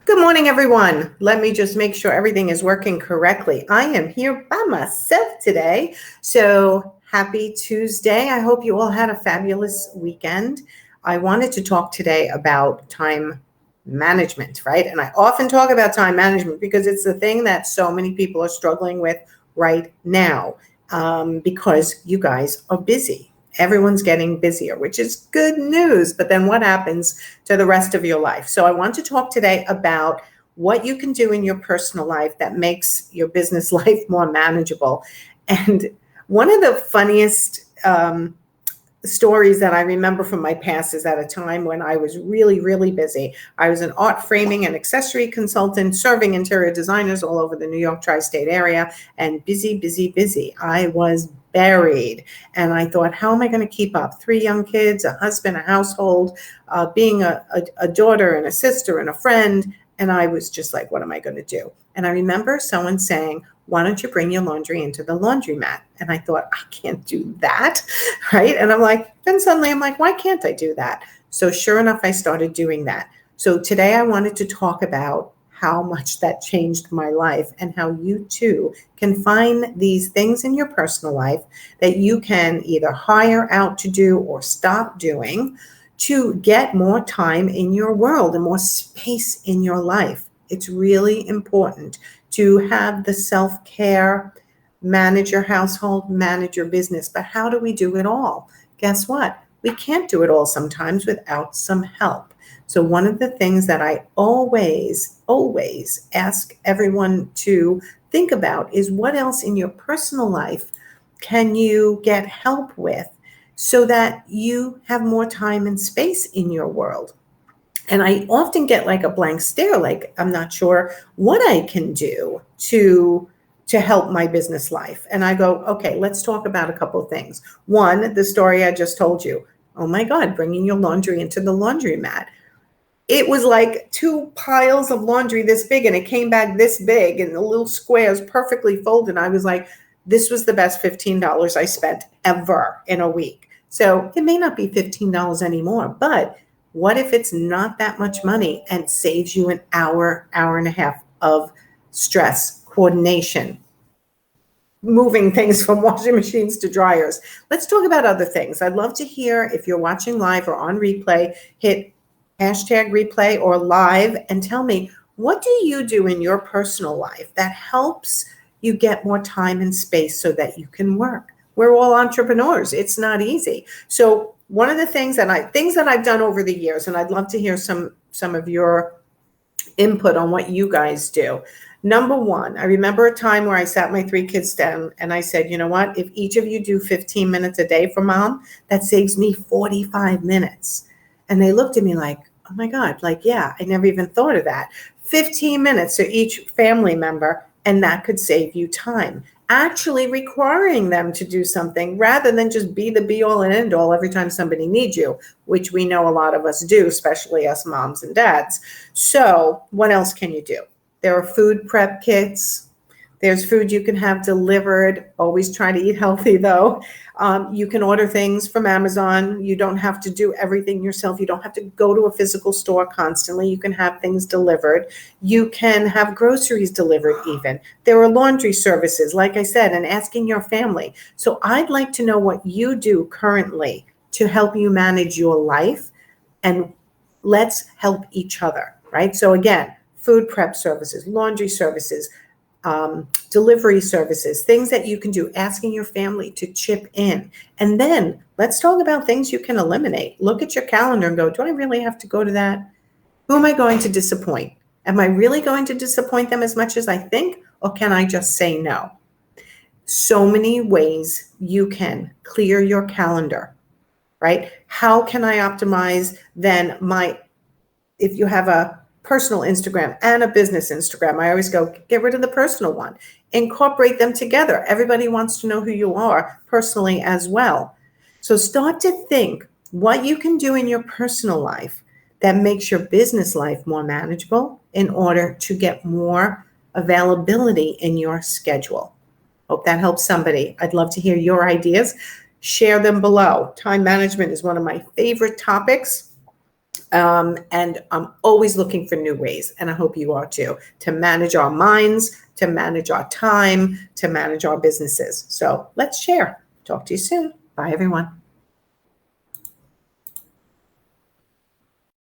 Good morning, everyone. Let me just make sure everything is working correctly. I am here by myself today. So happy Tuesday. I hope you all had a fabulous weekend. I wanted to talk today about time management, right? And I often talk about time management because it's the thing that so many people are struggling with right now because you guys are busy. Everyone's getting busier, which is good news. But then what happens to the rest of your life? So I want to talk today about what you can do in your personal life that makes your business life more manageable. And one of the funniest stories that I remember from my past is at a time when I was really, really busy. I was an art framing and accessory consultant serving interior designers all over the New York tri-state area, and busy, busy, busy. I was buried. And I thought, how am I going to keep up? 3 young kids, a husband, a household, being a daughter and a sister and a friend. And I was just like, what am I going to do? And I remember someone saying, why don't you bring your laundry into the laundromat? And I thought, I can't do that, right? And then suddenly I'm like, why can't I do that? So sure enough, I started doing that. So today I wanted to talk about how much that changed my life and how you too can find these things in your personal life that you can either hire out to do or stop doing to get more time in your world and more space in your life. It's really important to have the self-care, manage your household, manage your business. But how do we do it all? Guess what? We can't do it all sometimes without some help. So one of the things that I always ask everyone to think about is what else in your personal life can you get help with so that you have more time and space in your world? And I often get like a blank stare, like I'm not sure what I can do to help my business life. And I go, okay, let's talk about a couple of things. One, the story I just told you. Oh my God, bringing your laundry into the laundromat. It was like 2 piles of laundry this big, and it came back this big in the little squares, perfectly folded. I was like, this was the best $15 I spent ever in a week. So it may not be $15 anymore, but what if it's not that much money and saves you an hour, hour and a half of stress, coordination, moving things from washing machines to dryers? Let's talk about other things. I'd love to hear if you're watching live or on replay, hit hashtag replay or live and tell me, what do you do in your personal life that helps you get more time and space so that you can work? We're all entrepreneurs. It's not easy. So one of the things that I've done over the years, and I'd love to hear some of your input on what you guys do. Number one, I remember a time where I sat my 3 kids down and I said, you know what, if each of you do 15 minutes a day for mom, that saves me 45 minutes. And they looked at me like, oh my God, like, yeah, I never even thought of that. 15 minutes to each family member, and that could save you time. Actually requiring them to do something rather than just be the be all and end all every time somebody needs you, which we know a lot of us do, especially us moms and dads. So what else can you do? There are food prep kits. There's food you can have delivered. Always try to eat healthy, though. You can order things from Amazon. You don't have to do everything yourself. You don't have to go to a physical store constantly. You can have things delivered. You can have groceries delivered even. There are laundry services, like I said, and asking your family. So I'd like to know what you do currently to help you manage your life, and let's help each other, right? So again, food prep services, laundry services, delivery services, things that you can do, asking your family to chip in. And then let's talk about things you can eliminate. Look at your calendar and go, do I really have to go to that? Who am I going to disappoint? Am I really going to disappoint them as much as I think? Or can I just say no? So many ways you can clear your calendar, right? How can I optimize then if you have a personal Instagram and a business Instagram, I always go, get rid of the personal one, incorporate them together. Everybody wants to know who you are personally as well. So start to think what you can do in your personal life that makes your business life more manageable in order to get more availability in your schedule. Hope that helps somebody. I'd love to hear your ideas. Share them below. Time management is one of my favorite topics. And I'm always looking for new ways, and I hope you are too, to manage our minds, to manage our time, to manage our businesses. So let's share. Talk to you soon. Bye, everyone.